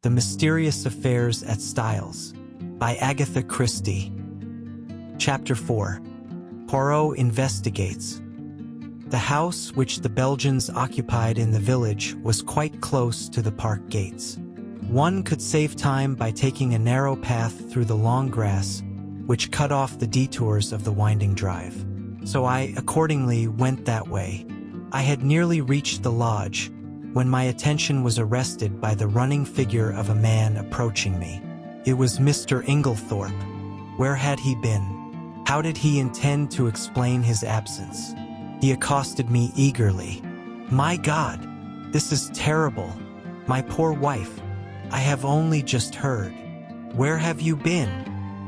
The Mysterious Affairs at Styles by Agatha Christie. Chapter 4. Poirot Investigates. The house which the Belgians occupied in the village was quite close to the park gates. One could save time by taking a narrow path through the long grass, which cut off the detours of the winding drive. So I accordingly went that way. I had nearly reached the lodge when my attention was arrested by the running figure of a man approaching me. It was Mr. Inglethorpe. Where had he been? How did he intend to explain his absence? He accosted me eagerly. "My God, this is terrible. My poor wife. I have only just heard." "Where have you been?"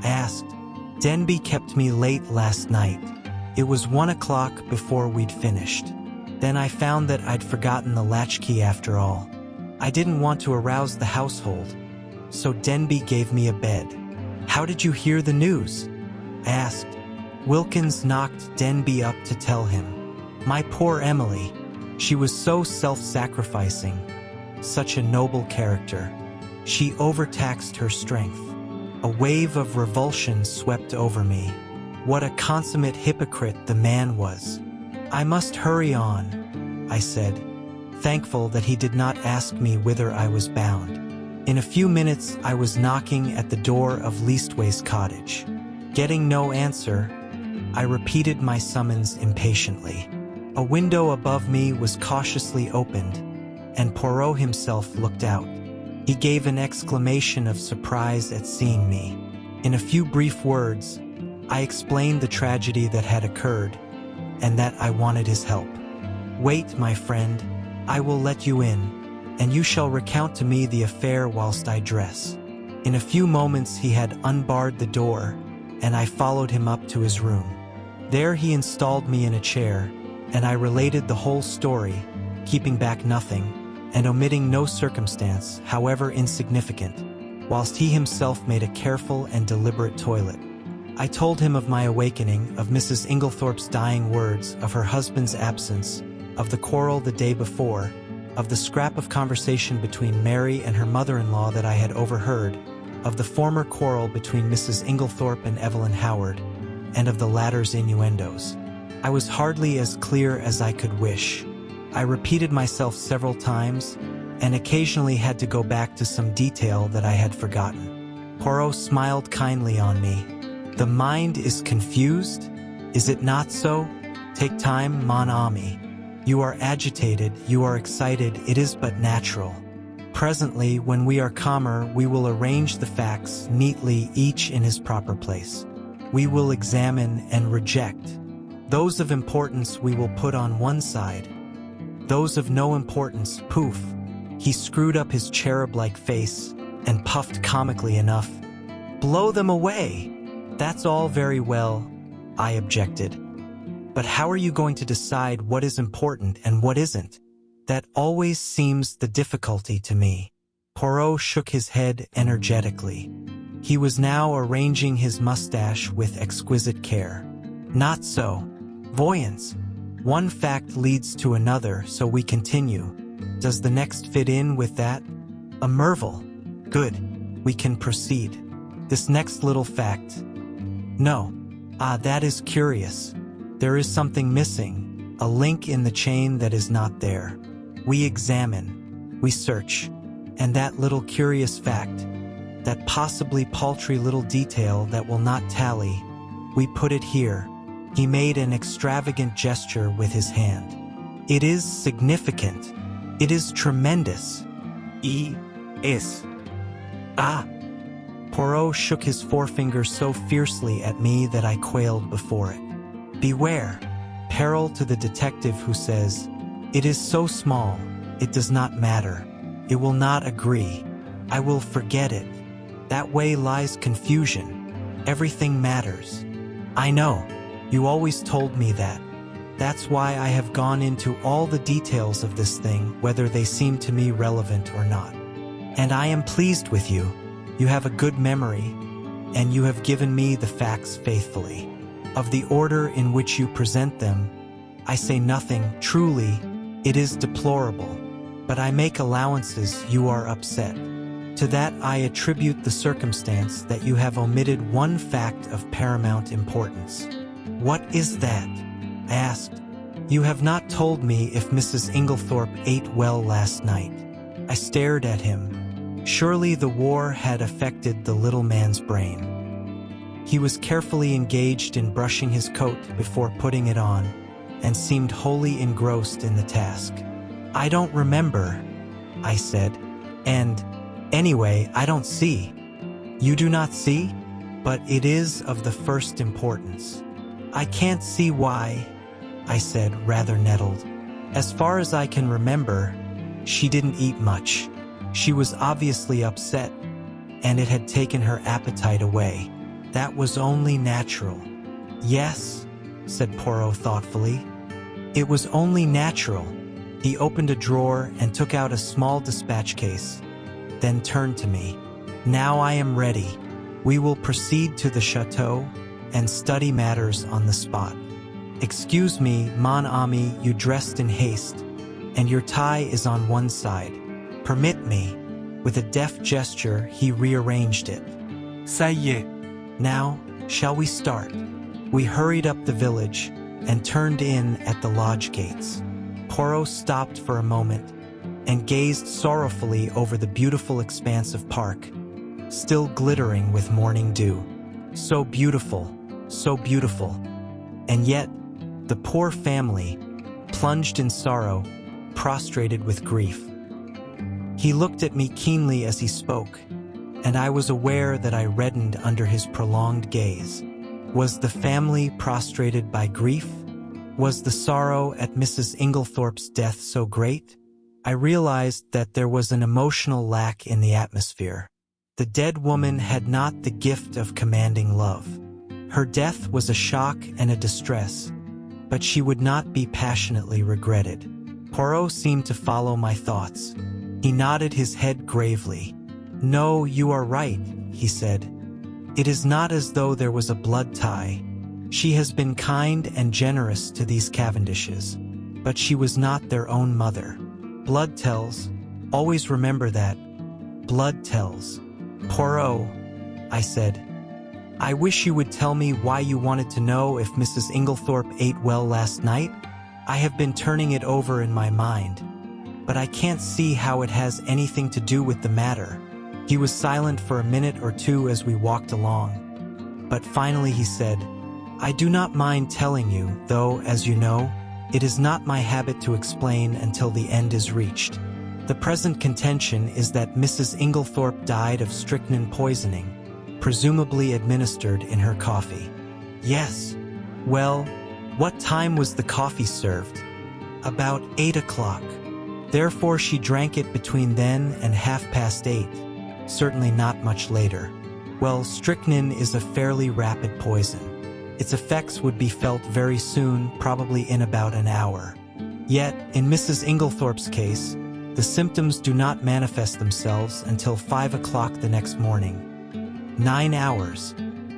I asked. "Denby kept me late last night. It was 1 o'clock before we'd finished. Then I found that I'd forgotten the latchkey after all. I didn't want to arouse the household, so Denby gave me a bed." "How did you hear the news?" I asked. Wilkins knocked Denby up to tell him. My poor Emily. She was so self-sacrificing, such a noble character. She overtaxed her strength. A wave of revulsion swept over me. What a consummate hypocrite the man was. "I must hurry on," I said, thankful that he did not ask me whither I was bound. In a few minutes I was knocking at the door of Leastways' cottage. Getting no answer, I repeated my summons impatiently. A window above me was cautiously opened, and Poirot himself looked out. He gave an exclamation of surprise at seeing me. In a few brief words, I explained the tragedy that had occurred, and that I wanted his help. "Wait, my friend, I will let you in, and you shall recount to me the affair whilst I dress." In a few moments he had unbarred the door, and I followed him up to his room. There he installed me in a chair, and I related the whole story, keeping back nothing, and omitting no circumstance, however insignificant, whilst he himself made a careful and deliberate toilet. I told him of my awakening, of Mrs. Inglethorpe's dying words, of her husband's absence, of the quarrel the day before, of the scrap of conversation between Mary and her mother-in-law that I had overheard, of the former quarrel between Mrs. Inglethorpe and Evelyn Howard, and of the latter's innuendos. I was hardly as clear as I could wish. I repeated myself several times, and occasionally had to go back to some detail that I had forgotten. Poirot smiled kindly on me. "The mind is confused? Is it not so? Take time, mon ami. You are agitated, you are excited, it is but natural. Presently, when we are calmer, we will arrange the facts neatly, each in his proper place. We will examine and reject. Those of importance we will put on one side. Those of no importance, poof." He screwed up his cherub-like face and puffed comically enough. "Blow them away." "That's all very well," I objected. "But how are you going to decide what is important and what isn't? That always seems the difficulty to me." Poirot shook his head energetically. He was now arranging his mustache with exquisite care. "Not so. Voyons. One fact leads to another, so we continue. Does the next fit in with that? A merveille. Good. We can proceed. This next little fact. No. Ah, that is curious. There is something missing, a link in the chain that is not there. We examine, we search, and that little curious fact, that possibly paltry little detail that will not tally, we put it here." He made an extravagant gesture with his hand. "It is significant. It is tremendous. Is. Ah!" Poirot shook his forefinger so fiercely at me that I quailed before it. Beware. Peril to the detective who says, "It is so small, it does not matter. It will not agree. I will forget it." That way lies confusion. Everything matters. I know. You always told me that. That's why I have gone into all the details of this thing, whether they seem to me relevant or not. And I am pleased with you. You have a good memory, and you have given me the facts faithfully. Of the order in which you present them, I say nothing. Truly, it is deplorable, but I make allowances. You are upset. To that I attribute the circumstance that you have omitted one fact of paramount importance." "What is that?" I asked. "You have not told me if Mrs. Inglethorpe ate well last night." I stared at him. Surely the war had affected the little man's brain. He was carefully engaged in brushing his coat before putting it on, and seemed wholly engrossed in the task. "I don't remember," I said, "and anyway, I don't see." "You do not see? But it is of the first importance." "I can't see why," I said, rather nettled. "As far as I can remember, she didn't eat much. She was obviously upset, and it had taken her appetite away. That was only natural." "Yes," said Poirot thoughtfully. "It was only natural." He opened a drawer and took out a small dispatch case, then turned to me. "Now I am ready. We will proceed to the chateau and study matters on the spot. Excuse me, mon ami, you dressed in haste, and your tie is on one side. Permit me." With a deft gesture, he rearranged it. "Ça y est. Now, shall we start?" We hurried up the village and turned in at the lodge gates. Poirot stopped for a moment and gazed sorrowfully over the beautiful expanse of park, still glittering with morning dew. So beautiful, so beautiful. And yet, the poor family, plunged in sorrow, prostrated with grief. He looked at me keenly as he spoke, and I was aware that I reddened under his prolonged gaze. Was the family prostrated by grief? Was the sorrow at Mrs. Inglethorpe's death so great? I realized that there was an emotional lack in the atmosphere. The dead woman had not the gift of commanding love. Her death was a shock and a distress, but she would not be passionately regretted. Poirot seemed to follow my thoughts. He nodded his head gravely. "No, you are right," he said. "It is not as though there was a blood tie. She has been kind and generous to these Cavendishes, but she was not their own mother. Blood tells. Always remember that. Blood tells." "Poirot," I said, "I wish you would tell me why you wanted to know if Mrs. Inglethorpe ate well last night. I have been turning it over in my mind, but I can't see how it has anything to do with the matter." He was silent for a minute or two as we walked along, but finally he said, "I do not mind telling you, though, as you know, it is not my habit to explain until the end is reached. The present contention is that Mrs. Inglethorpe died of strychnine poisoning, presumably administered in her coffee." "Yes." "Well, what time was the coffee served?" "About 8 o'clock. Therefore she drank it between then and 8:30. Certainly not much later. Well, strychnine is a fairly rapid poison. Its effects would be felt very soon, probably in about an hour. Yet, in Mrs. Inglethorpe's case, the symptoms do not manifest themselves until 5 o'clock the next morning. 9 hours.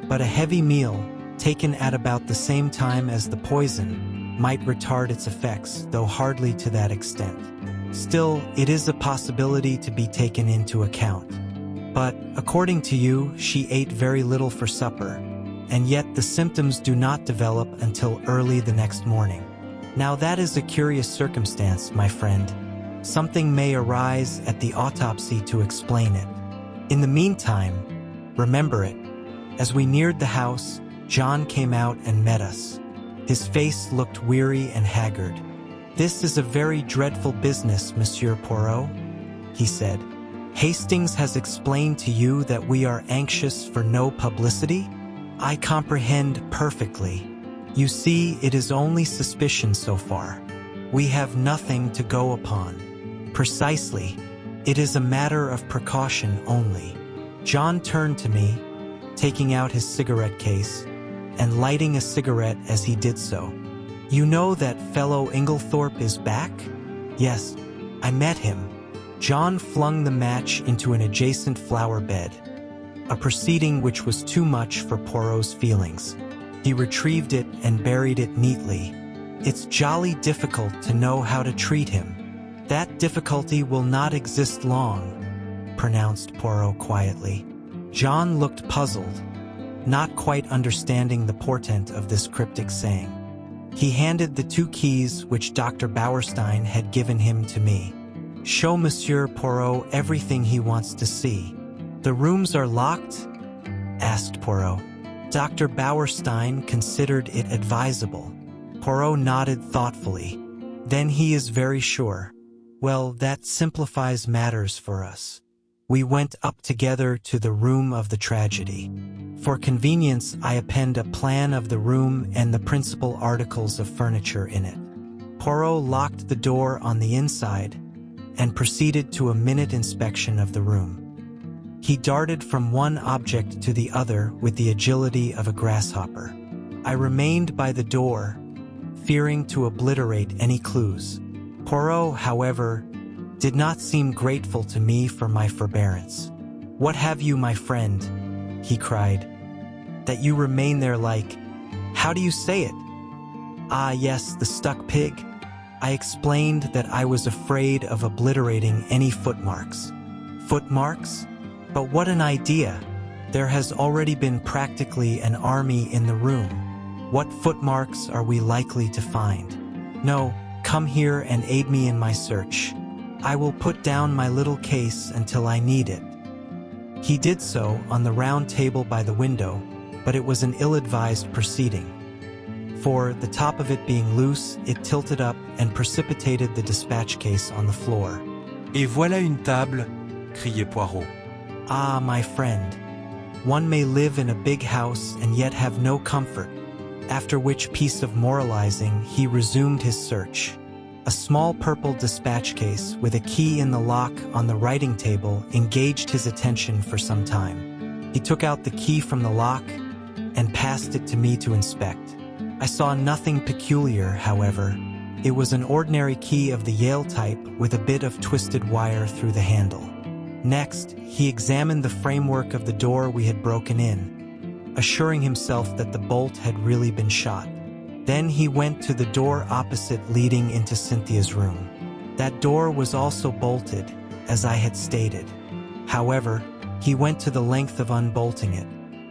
But a heavy meal, taken at about the same time as the poison, might retard its effects, though hardly to that extent. Still, it is a possibility to be taken into account. But, according to you, she ate very little for supper, and yet the symptoms do not develop until early the next morning. Now that is a curious circumstance, my friend. Something may arise at the autopsy to explain it. In the meantime, remember it. As we neared the house, John came out and met us. His face looked weary and haggard. "This is a very dreadful business, Monsieur Poirot," he said. "Hastings has explained to you that we are anxious for no publicity?" "I comprehend perfectly. You see, it is only suspicion so far. We have nothing to go upon." "Precisely. It is a matter of precaution only." John turned to me, taking out his cigarette case, and lighting a cigarette as he did so. "You know that fellow Inglethorpe is back?" "Yes, I met him." John flung the match into an adjacent flower bed, a proceeding which was too much for Poirot's feelings. He retrieved it and buried it neatly. "It's jolly difficult to know how to treat him." "That difficulty will not exist long. pronounced Poirot quietly. Jean looked puzzled, not quite understanding the portent of this cryptic saying. He handed the 2 keys which Dr. Bauerstein had given him to me. "Show Monsieur Poirot everything he wants to see." "The rooms are locked?" asked Poirot. Dr. Bauerstein considered it advisable. Poirot nodded thoughtfully. "Then he is very sure. Well, that simplifies matters for us." We went up together to the room of the tragedy. For convenience, I append a plan of the room and the principal articles of furniture in it. Poirot locked the door on the inside and proceeded to a minute inspection of the room. He darted from one object to the other with the agility of a grasshopper. I remained by the door, fearing to obliterate any clues. Poirot, however, did not seem grateful to me for my forbearance. "What have you, my friend?" he cried. "That you remain there like— how do you say it?" "Ah, yes, the stuck pig." I explained that I was afraid of obliterating any footmarks. "Footmarks? But what an idea! There has already been practically an army in the room. What footmarks are we likely to find? No, come here and aid me in my search. I will put down my little case until I need it." He did so on the round table by the window, but it was an ill-advised proceeding. For, the top of it being loose, it tilted up and precipitated the dispatch case on the floor. Et voilà une table, criait Poirot. "Ah, my friend, one may live in a big house and yet have no comfort." After which piece of moralizing, he resumed his search. A small purple dispatch case with a key in the lock on the writing table engaged his attention for some time. He took out the key from the lock and passed it to me to inspect. I saw nothing peculiar, however. It was an ordinary key of the Yale type with a bit of twisted wire through the handle. Next, he examined the framework of the door we had broken in, assuring himself that the bolt had really been shot. Then he went to the door opposite leading into Cynthia's room. That door was also bolted, as I had stated. However, he went to the length of unbolting it,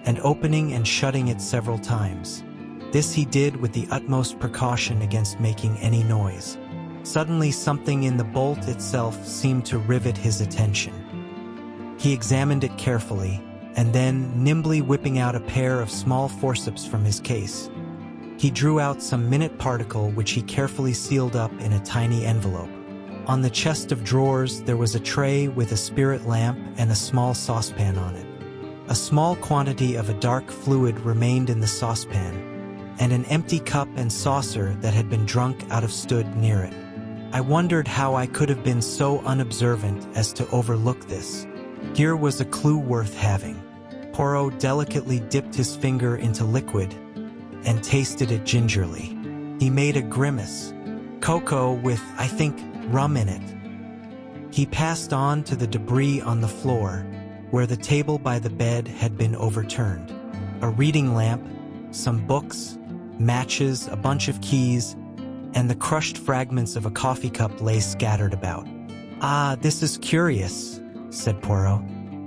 and opening and shutting it several times. This he did with the utmost precaution against making any noise. Suddenly something in the bolt itself seemed to rivet his attention. He examined it carefully, and then, nimbly whipping out a pair of small forceps from his case, he drew out some minute particle which he carefully sealed up in a tiny envelope. On the chest of drawers there was a tray with a spirit lamp and a small saucepan on it. A small quantity of a dark fluid remained in the saucepan, and an empty cup and saucer that had been drunk out of stood near it. I wondered how I could have been so unobservant as to overlook this. Here was a clue worth having. Poirot delicately dipped his finger into liquid and tasted it gingerly. He made a grimace. Cocoa with, I think, rum in it. He passed on to the debris on the floor, where the table by the bed had been overturned. A reading lamp, some books, matches, a bunch of keys, and the crushed fragments of a coffee cup lay scattered about. "Ah, this is curious," said Poirot.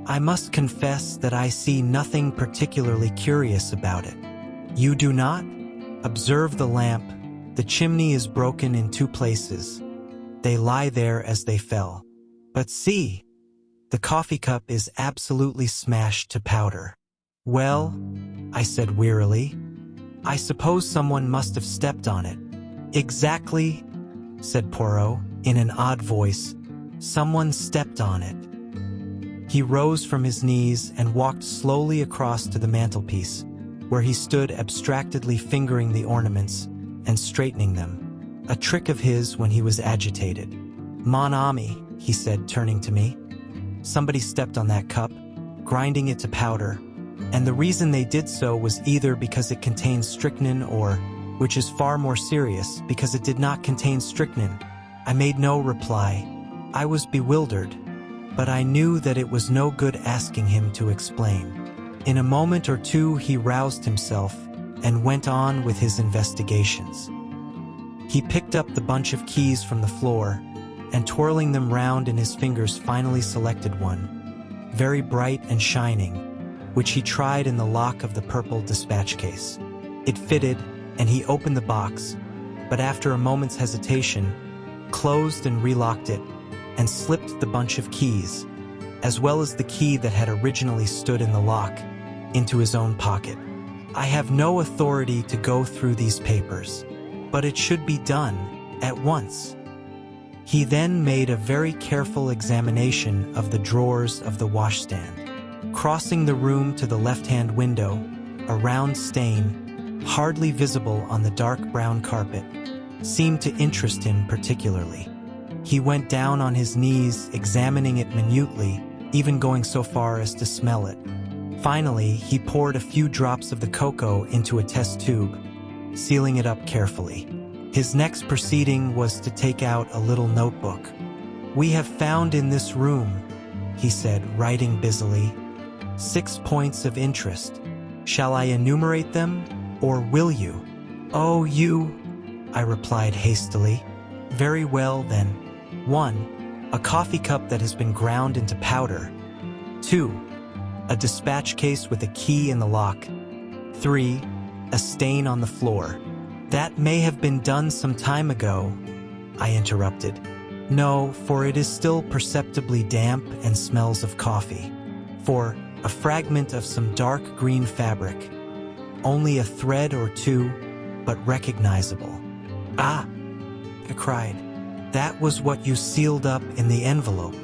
"I must confess that I see nothing particularly curious about it." "You do not? Observe the lamp. The chimney is broken in 2 places. They lie there as they fell. But see, the coffee cup is absolutely smashed to powder." "Well," I said wearily, "I suppose someone must have stepped on it." "Exactly," said Poirot in an odd voice. "Someone stepped on it." He rose from his knees and walked slowly across to the mantelpiece, where he stood abstractedly fingering the ornaments and straightening them, a trick of his when he was agitated. "Mon ami," he said, turning to me. "Somebody stepped on that cup, grinding it to powder, and the reason they did so was either because it contained strychnine or, which is far more serious, because it did not contain strychnine." I made no reply. I was bewildered, but I knew that it was no good asking him to explain. In a moment or two he roused himself and went on with his investigations. He picked up the bunch of keys from the floor and, twirling them round in his fingers, finally selected one, very bright and shining, which he tried in the lock of the purple dispatch case. It fitted, and he opened the box, but after a moment's hesitation, closed and relocked it, and slipped the bunch of keys, as well as the key that had originally stood in the lock, into his own pocket. I have no authority to go through these papers, but it should be done at once. He then made a very careful examination of the drawers of the washstand. Crossing the room to the left-hand window, a round stain, hardly visible on the dark brown carpet, seemed to interest him particularly. He went down on his knees, examining it minutely, even going so far as to smell it. Finally, he poured a few drops of the cocoa into a test tube, sealing it up carefully. His next proceeding was to take out a little notebook. "We have found in this room," he said, writing busily, "6 points of interest. Shall I enumerate them, or will you?" "Oh, you," I replied hastily. "Very well, then. 1. A coffee cup that has been ground into powder. 2. A dispatch case with a key in the lock. 3. A stain on the floor." "That may have been done some time ago," I interrupted. "No, for it is still perceptibly damp and smells of coffee. 4. A fragment of some dark green fabric. Only a thread or two, but recognizable." "Ah!" I cried. "That was what you sealed up in the envelope."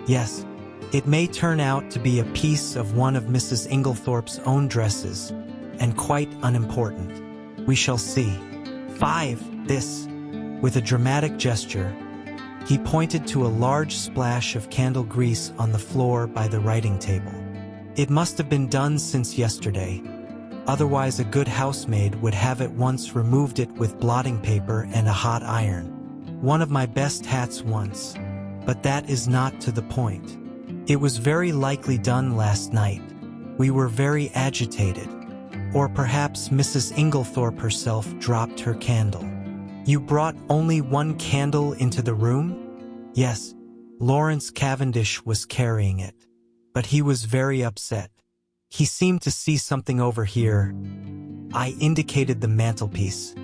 "Yes. It may turn out to be a piece of one of Mrs. Inglethorpe's own dresses, and quite unimportant. We shall see." 5. This, with a dramatic gesture, he pointed to a large splash of candle grease on the floor by the writing table. "It must have been done since yesterday. Otherwise a good housemaid would have at once removed it with blotting paper and a hot iron. One of my best hats once, but that is not to the point. It was very likely done last night. We were very agitated. Or perhaps Mrs. Inglethorpe herself dropped her candle." "You brought only one candle into the room?" "Yes. Lawrence Cavendish was carrying it. But he was very upset. He seemed to see something over here." I indicated the mantelpiece.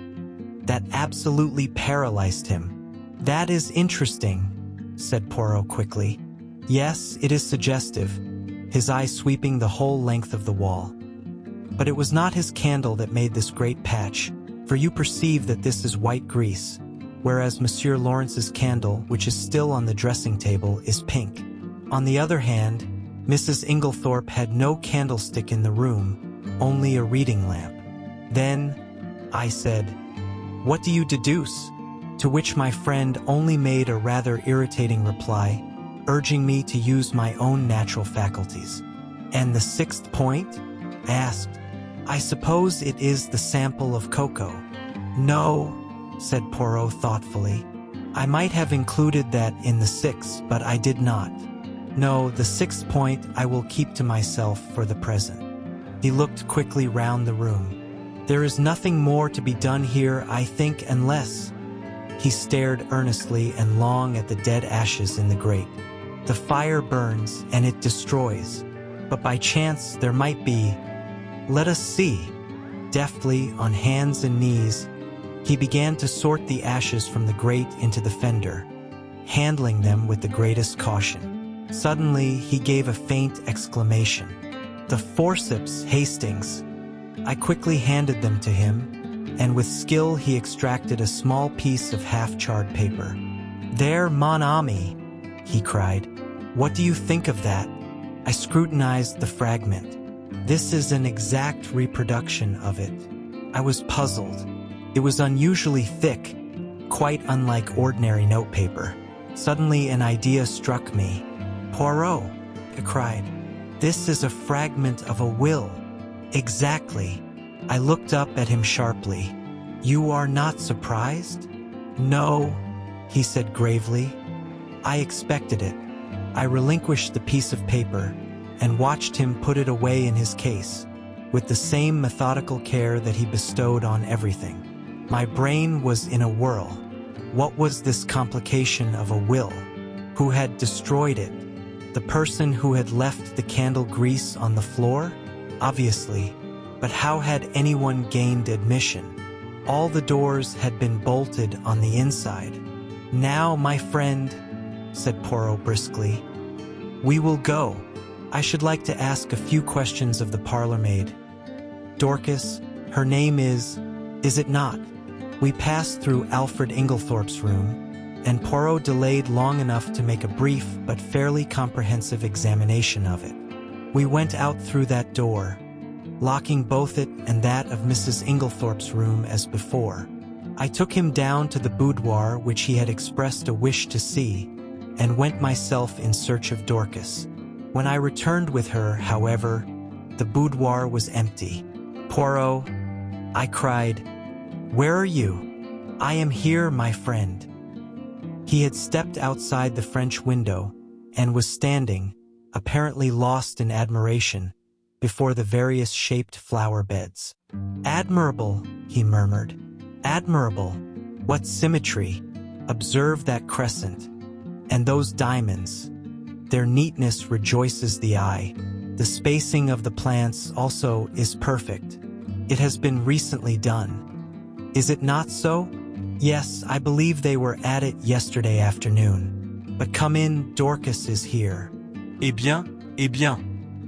"That absolutely paralyzed him." "That is interesting," said Poirot quickly. "Yes, it is suggestive," his eye sweeping the whole length of the wall. "But it was not his candle that made this great patch, for you perceive that this is white grease, whereas Monsieur Lawrence's candle, which is still on the dressing table, is pink. On the other hand, Mrs. Inglethorpe had no candlestick in the room, only a reading lamp." "Then," I said, "what do you deduce?" To which my friend only made a rather irritating reply, urging me to use my own natural faculties. "And the 6th point?" I asked. "I suppose it is the sample of cocoa." "No," said Poirot thoughtfully. "I might have included that in the 6th, but I did not. No, the 6th point I will keep to myself for the present." He looked quickly round the room. "There is nothing more to be done here, I think, unless—" He stared earnestly and long at the dead ashes in the grate. "The fire burns and it destroys, but by chance there might be— Let us see." Deftly, on hands and knees, he began to sort the ashes from the grate into the fender, handling them with the greatest caution. Suddenly, he gave a faint exclamation. "The forceps, Hastings!" I quickly handed them to him, and with skill he extracted a small piece of half-charred paper. "There, mon ami!" he cried. "What do you think of that?" I scrutinized the fragment. "This is an exact reproduction of it." I was puzzled. It was unusually thick, quite unlike ordinary notepaper. Suddenly an idea struck me. "Poirot," I cried, "this is a fragment of a will." "Exactly." I looked up at him sharply. "You are not surprised?" "No," he said gravely. "I expected it." I relinquished the piece of paper and watched him put it away in his case, with the same methodical care that he bestowed on everything. My brain was in a whirl. What was this complication of a will? Who had destroyed it? The person who had left the candle grease on the floor? Obviously. But how had anyone gained admission? All the doors had been bolted on the inside. "Now, my friend," said Poirot briskly, "we will go. I should like to ask a few questions of the parlour-maid. Dorcas, her name is it not?" We passed through Alfred Inglethorpe's room, and Poirot delayed long enough to make a brief but fairly comprehensive examination of it. We went out through that door, locking both it and that of Mrs. Inglethorpe's room as before. I took him down to the boudoir which he had expressed a wish to see, and went myself in search of Dorcas. When I returned with her, however, the boudoir was empty. "Poirot," I cried, "where are you?" "I am here, my friend." He had stepped outside the French window, and was standing, apparently lost in admiration, before the various shaped flower beds. "Admirable," he murmured. "Admirable. What symmetry. Observe that crescent. And those diamonds. Their neatness rejoices the eye. The spacing of the plants also is perfect. It has been recently done. Is it not so?" "Yes, I believe they were at it yesterday afternoon. But come in, Dorcas is here." Eh bien, eh bien.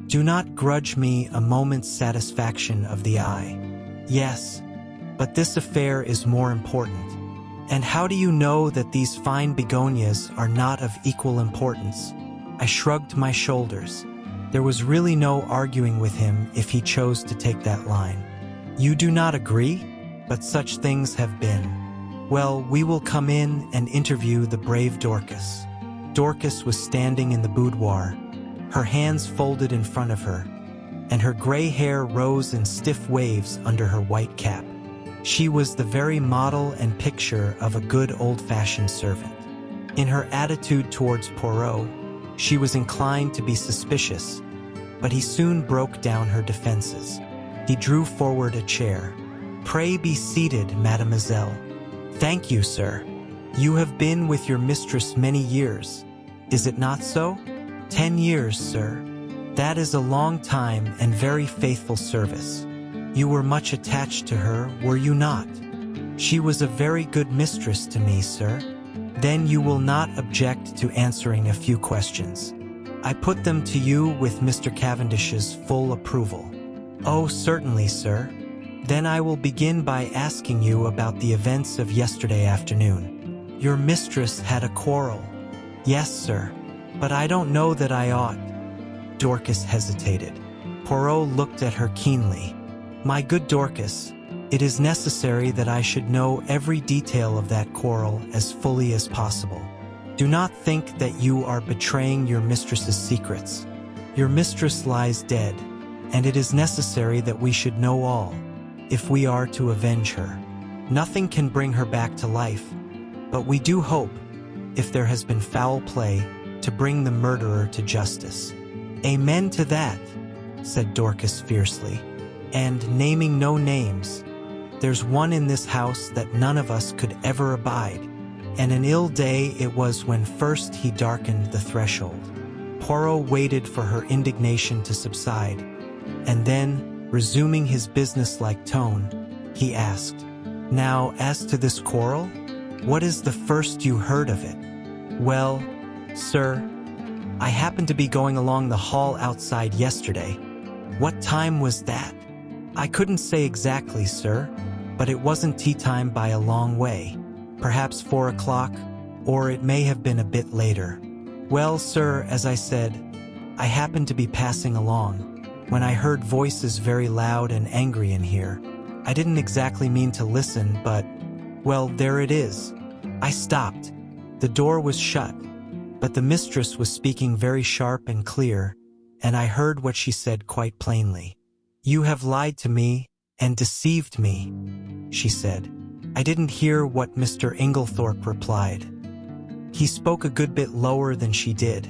"Do not grudge me a moment's satisfaction of the eye." "Yes, but this affair is more important." "And how do you know that these fine begonias are not of equal importance?" I shrugged my shoulders. There was really no arguing with him if he chose to take that line. "You do not agree? But such things have been. Well, we will come in and interview the brave Dorcas." Dorcas was standing in the boudoir, her hands folded in front of her, and her gray hair rose in stiff waves under her white cap. She was the very model and picture of a good old-fashioned servant. In her attitude towards Poirot, she was inclined to be suspicious, but he soon broke down her defenses. He drew forward a chair. "Pray be seated, mademoiselle." "Thank you, sir. You have been with your mistress many years. Is it not so?" 10 years, sir." "That is a long time and very faithful service. You were much attached to her, were you not?" "She was a very good mistress to me, sir." "Then you will not object to answering a few questions. I put them to you with Mr. Cavendish's full approval." "Oh, certainly, sir." "Then I will begin by asking you about the events of yesterday afternoon." "Your mistress had a quarrel." "Yes, sir. But I don't know that I ought." Dorcas hesitated. Poirot looked at her keenly. "My good Dorcas, it is necessary that I should know every detail of that quarrel as fully as possible. Do not think that you are betraying your mistress's secrets. Your mistress lies dead, and it is necessary that we should know all, if we are to avenge her. Nothing can bring her back to life, but we do hope, if there has been foul play, to bring the murderer to justice." "Amen to that," said Dorcas fiercely. "And naming no names, there's one in this house that none of us could ever abide, and an ill day it was when first he darkened the threshold." Poirot waited for her indignation to subside, and then, resuming his businesslike tone, he asked, "Now, as to this quarrel, what is the first you heard of it?" "Well, sir, I happened to be going along the hall outside yesterday." "What time was that?" "I couldn't say exactly, sir, but it wasn't tea time by a long way. Perhaps 4 o'clock, or it may have been a bit later." "Well, sir, as I said, I happened to be passing along, when I heard voices very loud and angry in here. I didn't exactly mean to listen, but, well, there it is." I stopped. The door was shut, but the mistress was speaking very sharp and clear, and I heard what she said quite plainly. "You have lied to me and deceived me," she said. I didn't hear what Mr. Inglethorpe replied. He spoke a good bit lower than she did,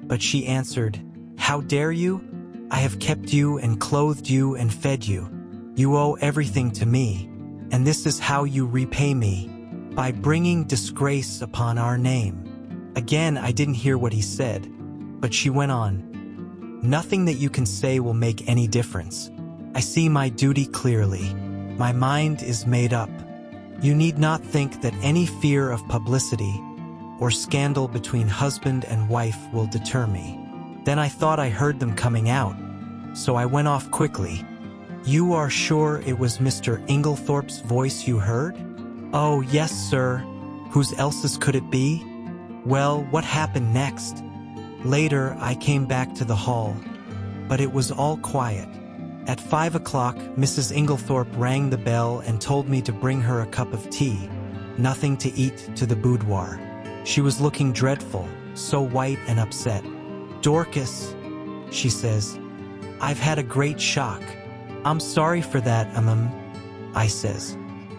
but she answered, "How dare you? I have kept you and clothed you and fed you. You owe everything to me, and this is how you repay me, by bringing disgrace upon our name." Again, I didn't hear what he said, But she went on. Nothing that you can say will make any difference. I see my duty clearly. My mind is made up. You need not think that any fear of publicity or scandal between husband and wife will deter me. Then I thought I heard them coming out, so I went off quickly. You are sure it was Mr. Inglethorpe's voice you heard? Oh, yes, sir. Whose else's could it be? Well, what happened next? Later, I came back to the hall, but it was all quiet. At 5 o'clock, Mrs. Inglethorpe rang the bell and told me to bring her a cup of tea, nothing to eat, to the boudoir. She was looking dreadful, so white and upset. Dorcas, she says, I've had a great shock. I'm sorry for that, I says.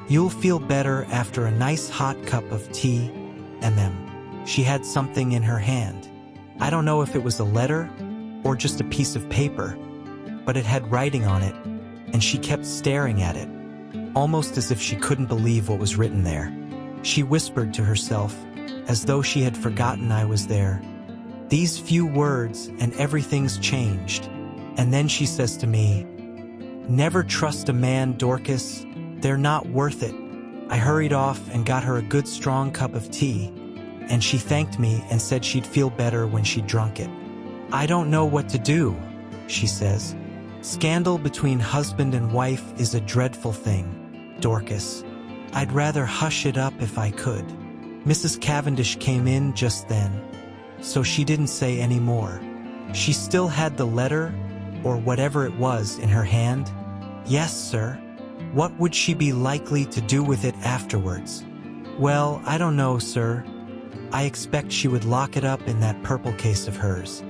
You'll feel better after a nice hot cup of tea, She had something in her hand. I don't know if it was a letter or just a piece of paper, but it had writing on it, and she kept staring at it, almost as if she couldn't believe what was written there. She whispered to herself, as though she had forgotten I was there. These few words and everything's changed. And then she says to me, Never trust a man, Dorcas. They're not worth it. I hurried off and got her a good strong cup of tea, and she thanked me and said she'd feel better when she'd drunk it. I don't know what to do, she says. Scandal between husband and wife is a dreadful thing, Dorcas. I'd rather hush it up if I could. Mrs. Cavendish came in just then, so she didn't say any more. She still had the letter, or whatever it was, in her hand. Yes, sir. What would she be likely to do with it afterwards? Well, I don't know, sir. I expect she would lock it up in that purple case of hers.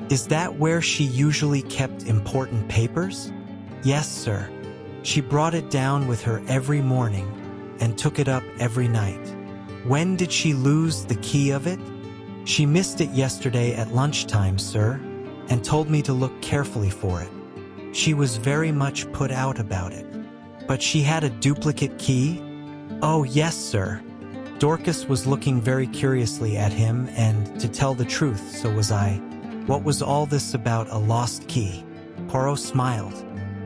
Is that where she usually kept important papers? Yes, sir. She brought it down with her every morning and took it up every night. When did she lose the key of it? She missed it yesterday at lunchtime, sir, and told me to look carefully for it. She was very much put out about it. But she had a duplicate key? Oh, yes, sir. Dorcas was looking very curiously at him, and, to tell the truth, so was I. What was all this about a lost key? Poirot smiled.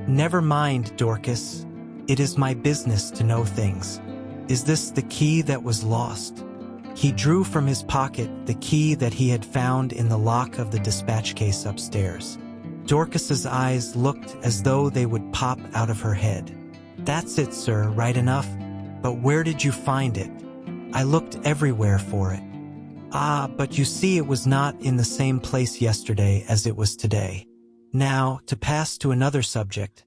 Never mind, Dorcas. It is my business to know things. Is this the key that was lost? He drew from his pocket the key that he had found in the lock of the dispatch case upstairs. Dorcas's eyes looked as though they would pop out of her head. That's it, sir, right enough. But where did you find it? I looked everywhere for it. Ah, but you see, it was not in the same place yesterday as it was today. Now, to pass to another subject.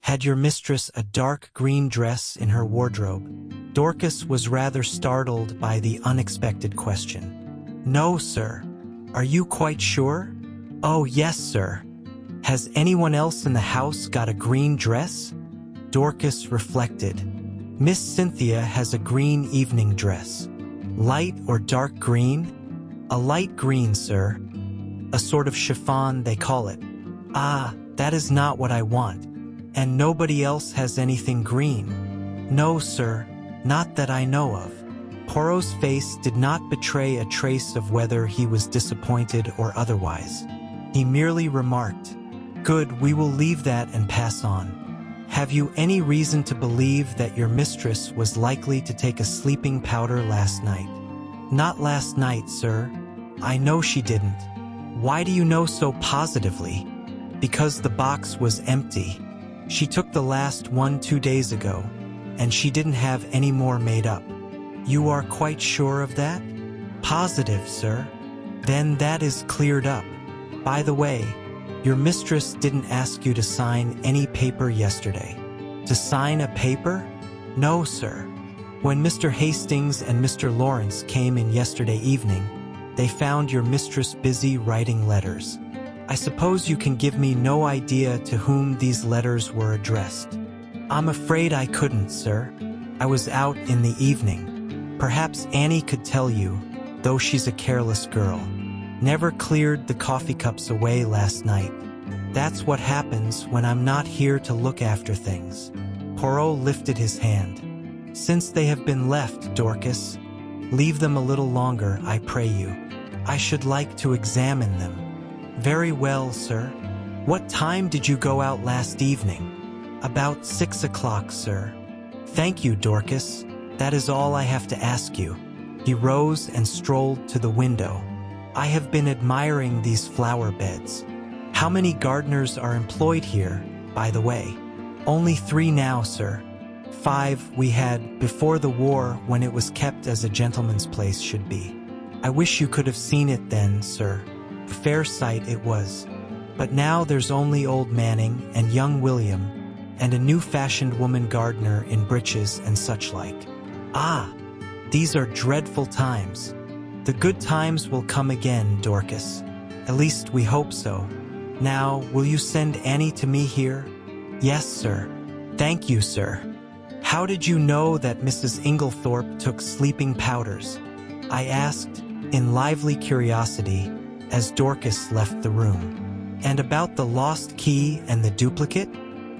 Had your mistress a dark green dress in her wardrobe? Dorcas was rather startled by the unexpected question. No, sir. Are you quite sure? Oh, yes, sir. Has anyone else in the house got a green dress? Dorcas reflected. Miss Cynthia has a green evening dress. Light or dark green? A light green, sir. A sort of chiffon, they call it. Ah, that is not what I want. And nobody else has anything green. No, sir, not that I know of. Poirot's face did not betray a trace of whether he was disappointed or otherwise. He merely remarked, Good, we will leave that and pass on. Have you any reason to believe that your mistress was likely to take a sleeping powder last night? Not last night, sir. I know she didn't. Why do you know so positively? Because the box was empty. She took the last one 2 days ago, and she didn't have any more made up. You are quite sure of that? Positive, sir. Then that is cleared up. By the way, your mistress didn't ask you to sign any paper yesterday. To sign a paper? No, sir. When Mr. Hastings and Mr. Lawrence came in yesterday evening, they found your mistress busy writing letters. I suppose you can give me no idea to whom these letters were addressed. I'm afraid I couldn't, sir. I was out in the evening. Perhaps Annie could tell you, though she's a careless girl. Never cleared the coffee cups away last night. That's what happens when I'm not here to look after things. Poirot lifted his hand. Since they have been left, Dorcas, leave them a little longer, I pray you. I should like to examine them. Very well, sir. What time did you go out last evening? About 6 o'clock, sir. Thank you, Dorcas. That is all I have to ask you. He rose and strolled to the window. I have been admiring these flower beds. How many gardeners are employed here, by the way? Only 3 now, sir. 5 we had before the war, when it was kept as a gentleman's place should be. I wish you could have seen it then, sir. A fair sight it was. But now there's only old Manning and young William, and a new-fashioned woman gardener in breeches and such like. Ah, these are dreadful times. The good times will come again, Dorcas. At least we hope so. Now, will you send Annie to me here? Yes, sir. Thank you, sir. How did you know that Mrs. Inglethorpe took sleeping powders? I asked, in lively curiosity, as Dorcas left the room. And about the lost key and the duplicate?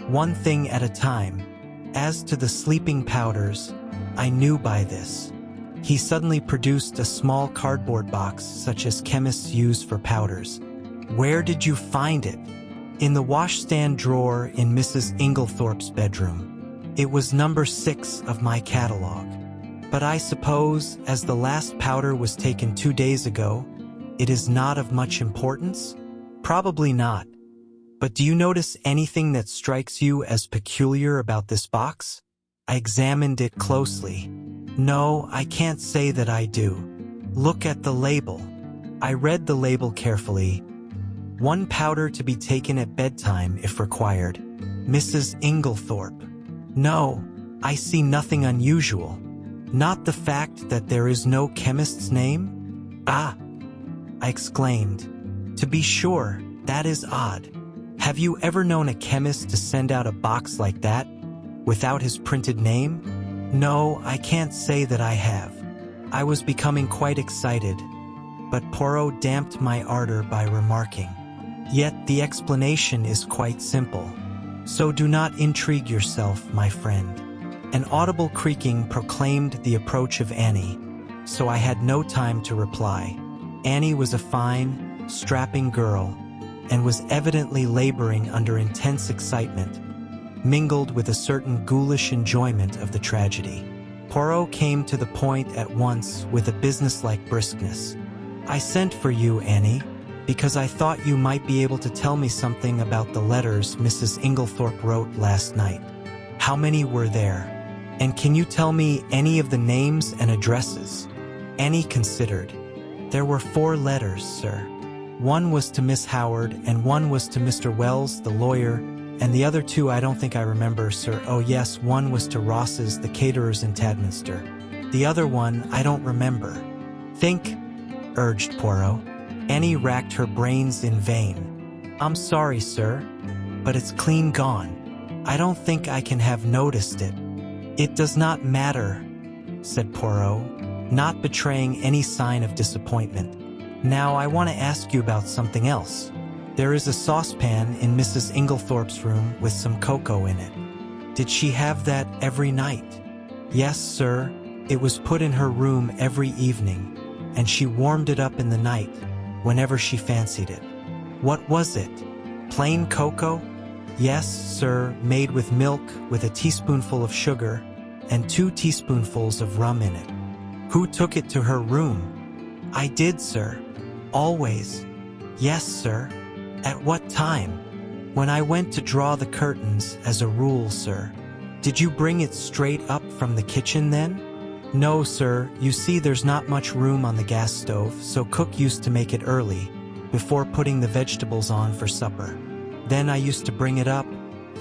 One thing at a time. As to the sleeping powders, I knew by this. He suddenly produced a small cardboard box such as chemists use for powders. Where did you find it? In the washstand drawer in Mrs. Inglethorpe's bedroom. It was number 6 of my catalog. But I suppose, as the last powder was taken 2 days ago, it is not of much importance? Probably not. But do you notice anything that strikes you as peculiar about this box? I examined it closely. No, I can't say that I do. Look at the label. I read the label carefully. 1 powder to be taken at bedtime if required. Mrs. Inglethorpe. No, I see nothing unusual. Not the fact that there is no chemist's name? Ah! I exclaimed. To be sure, that is odd. Have you ever known a chemist to send out a box like that, without his printed name? No, I can't say that I have. I was becoming quite excited, but Poirot damped my ardor by remarking, "Yet the explanation is quite simple. So do not intrigue yourself, my friend." An audible creaking proclaimed the approach of Annie, so I had no time to reply. Annie was a fine, strapping girl, and was evidently laboring under intense excitement, mingled with a certain ghoulish enjoyment of the tragedy. Poirot came to the point at once with a businesslike briskness. "I sent for you, Annie, because I thought you might be able to tell me something about the letters Mrs. Inglethorpe wrote last night. How many were there? And can you tell me any of the names and addresses?" Annie considered. "There were 4 letters, sir. One was to Miss Howard, and one was to Mr. Wells, the lawyer, and the other 2 I don't think I remember, sir. Oh yes, one was to Ross's, the caterers in Tadminster. The other one I don't remember." "Think," urged Poirot. Annie racked her brains in vain. "I'm sorry, sir, but it's clean gone. I don't think I can have noticed it." "It does not matter," said Poirot, not betraying any sign of disappointment. "Now I want to ask you about something else. There is a saucepan in Mrs. Inglethorpe's room with some cocoa in it. Did she have that every night?" "Yes, sir. It was put in her room every evening, and she warmed it up in the night, whenever she fancied it." "What was it? Plain cocoa?" "Yes, sir, made with milk with a teaspoonful of sugar and 2 teaspoonfuls of rum in it." "Who took it to her room?" "I did, sir. Always." "Yes, sir. At what time?" "When I went to draw the curtains, as a rule, sir." "Did you bring it straight up from the kitchen then?" "No, sir. You see there's not much room on the gas stove, so cook used to make it early, before putting the vegetables on for supper. Then I used to bring it up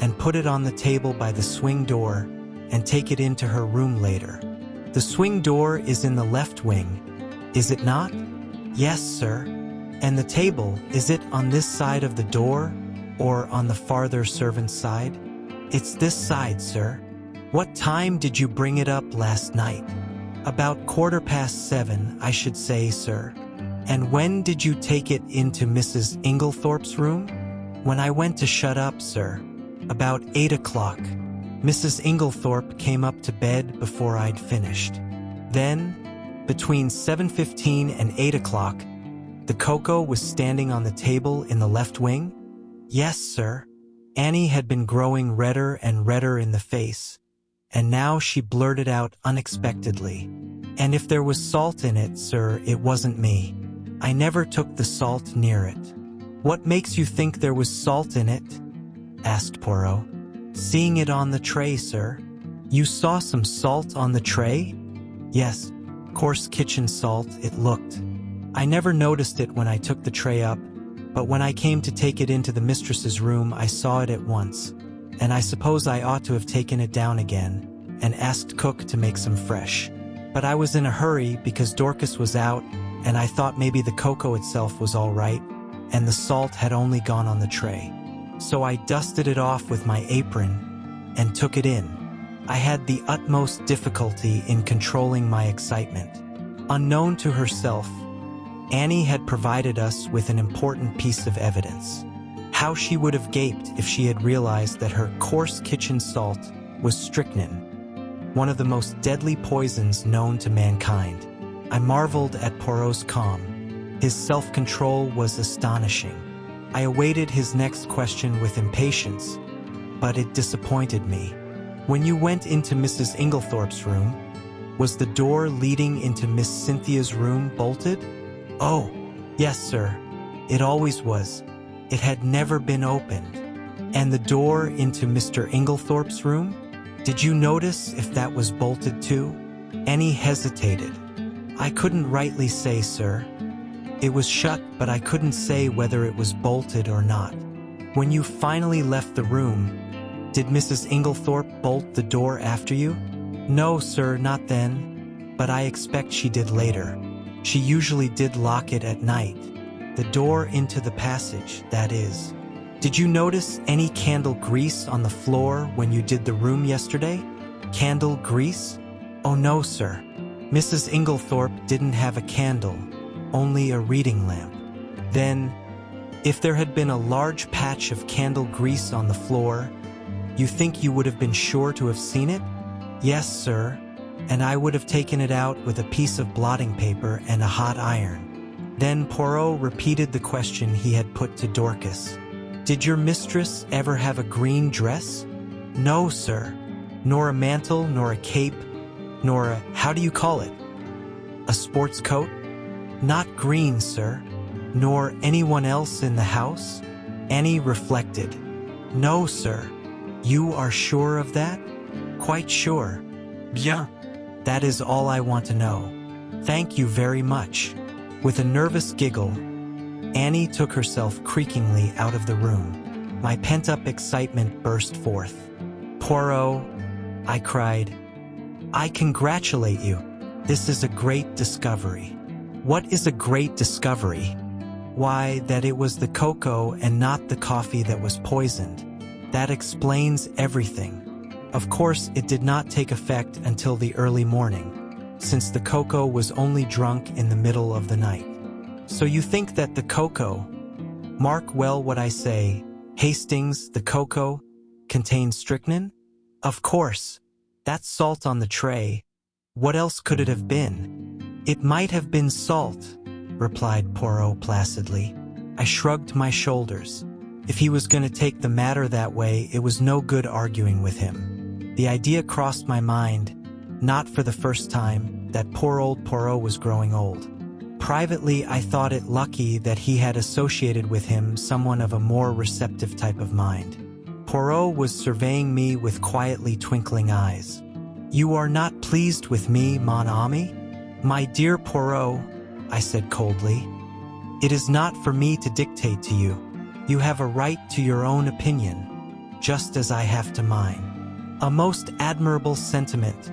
and put it on the table by the swing door and take it into her room later." "The swing door is in the left wing, is it not?" "Yes, sir." "And the table, is it on this side of the door, or on the farther servant's side?" "It's this side, sir." "What time did you bring it up last night?" "About 7:15, I should say, sir." "And when did you take it into Mrs. Inglethorpe's room?" "When I went to shut up, sir. About 8 o'clock. Mrs. Inglethorpe came up to bed before I'd finished. Then, between 7:15 and 8 o'clock, The cocoa was standing on the table in the left wing? Yes, sir. Annie had been growing redder and redder in the face, and now she blurted out unexpectedly, "And if there was salt in it, sir, it wasn't me. I never took the salt near it." "What makes you think there was salt in it?" asked Poirot. "Seeing it on the tray, sir." "You saw some salt on the tray?" "Yes, coarse kitchen salt, it looked. I never noticed it when I took the tray up, but when I came to take it into the mistress's room, I saw it at once, and I suppose I ought to have taken it down again and asked cook to make some fresh. But I was in a hurry because Dorcas was out, and I thought maybe the cocoa itself was all right, and the salt had only gone on the tray. So I dusted it off with my apron and took it in. I had the utmost difficulty in controlling my excitement. Unknown to herself, Annie had provided us with an important piece of evidence. How she would have gaped if she had realized that her coarse kitchen salt was strychnine, one of the most deadly poisons known to mankind. I marveled at Poirot's calm. His self-control was astonishing. I awaited his next question with impatience, but it disappointed me. "When you went into Mrs. Inglethorpe's room, was the door leading into Miss Cynthia's room bolted?" "Oh, yes, sir. It always was. It had never been opened." "And the door into Mr. Inglethorpe's room? Did you notice if that was bolted too?" Annie hesitated. "I couldn't rightly say, sir. It was shut, but I couldn't say whether it was bolted or not." "When you finally left the room, did Mrs. Inglethorpe bolt the door after you?" "No, sir, not then, but I expect she did later. She usually did lock it at night. The door into the passage, that is." "Did you notice any candle grease on the floor when you did the room yesterday?" "Candle grease? Oh no, sir. Mrs. Inglethorpe didn't have a candle, only a reading lamp." "Then, if there had been a large patch of candle grease on the floor, you think you would have been sure to have seen it?" "Yes, sir, and I would have taken it out with a piece of blotting paper and a hot iron." Then Poirot repeated the question he had put to Dorcas. "Did your mistress ever have a green dress?" "No, sir. Nor a mantle, nor a cape, nor a, how do you call it? A sports coat?" "Not green, sir. Nor anyone else in the house?" Annie reflected. "No, sir." "You are sure of that?" "Quite sure." Bien. "That is all I want to know. Thank you very much." With a nervous giggle, Annie took herself creakingly out of the room. My pent-up excitement burst forth. "Poirot," I cried, "I congratulate you. This is a great discovery." "What is a great discovery?" "Why, that it was the cocoa and not the coffee that was poisoned. That explains everything. Of course, it did not take effect until the early morning, since the cocoa was only drunk in the middle of the night." "So you think that the cocoa, mark well what I say, Hastings, the cocoa, contains strychnine?" "Of course. That's salt on the tray. What else could it have been?" "It might have been salt," replied Poirot placidly. I shrugged my shoulders. If he was going to take the matter that way, it was no good arguing with him. The idea crossed my mind, not for the first time, that poor old Poirot was growing old. Privately, I thought it lucky that he had associated with him someone of a more receptive type of mind. Poirot was surveying me with quietly twinkling eyes. "You are not pleased with me, mon ami?" "My dear Poirot," I said coldly, "it is not for me to dictate to you. You have a right to your own opinion, just as I have to mine." "A most admirable sentiment,"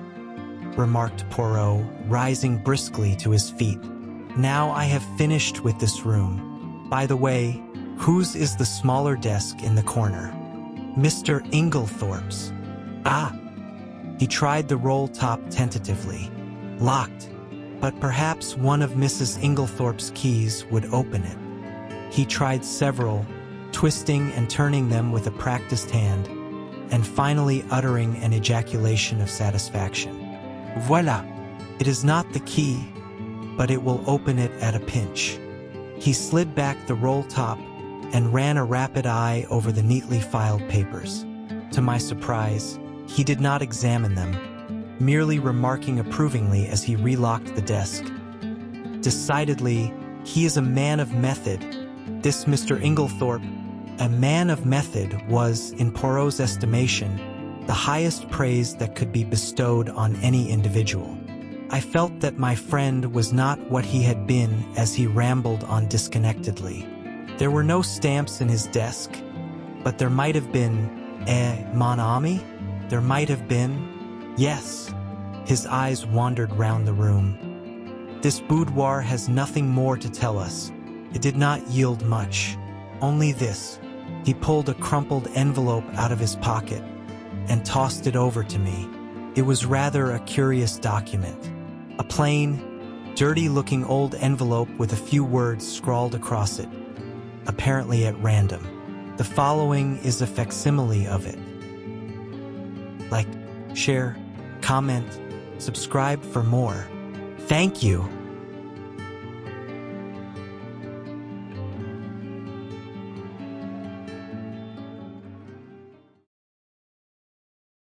remarked Poirot, rising briskly to his feet. "Now I have finished with this room. By the way, whose is the smaller desk in the corner?" "Mr. Inglethorpe's." "Ah!" He tried the roll top tentatively. "Locked, but perhaps one of Mrs. Inglethorpe's keys would open it." He tried several, twisting and turning them with a practiced hand, and finally uttering an ejaculation of satisfaction. Voilà. "It is not the key, but it will open it at a pinch." He slid back the roll top and ran a rapid eye over the neatly filed papers. To my surprise, he did not examine them, merely remarking approvingly as he relocked the desk. Decidedly, he is a man of method. This Mr. Inglethorpe, a man of method, was, in Poirot's estimation, the highest praise that could be bestowed on any individual. I felt that my friend was not what he had been as he rambled on disconnectedly. There were no stamps in his desk, but there might have been, mon ami? There might have been, yes. His eyes wandered round the room. This boudoir has nothing more to tell us. It did not yield much. Only this. He pulled a crumpled envelope out of his pocket and tossed it over to me. It was rather a curious document. A plain, dirty-looking old envelope with a few words scrawled across it, apparently at random. The following is a facsimile of it. Like, share, comment, subscribe for more. Thank you.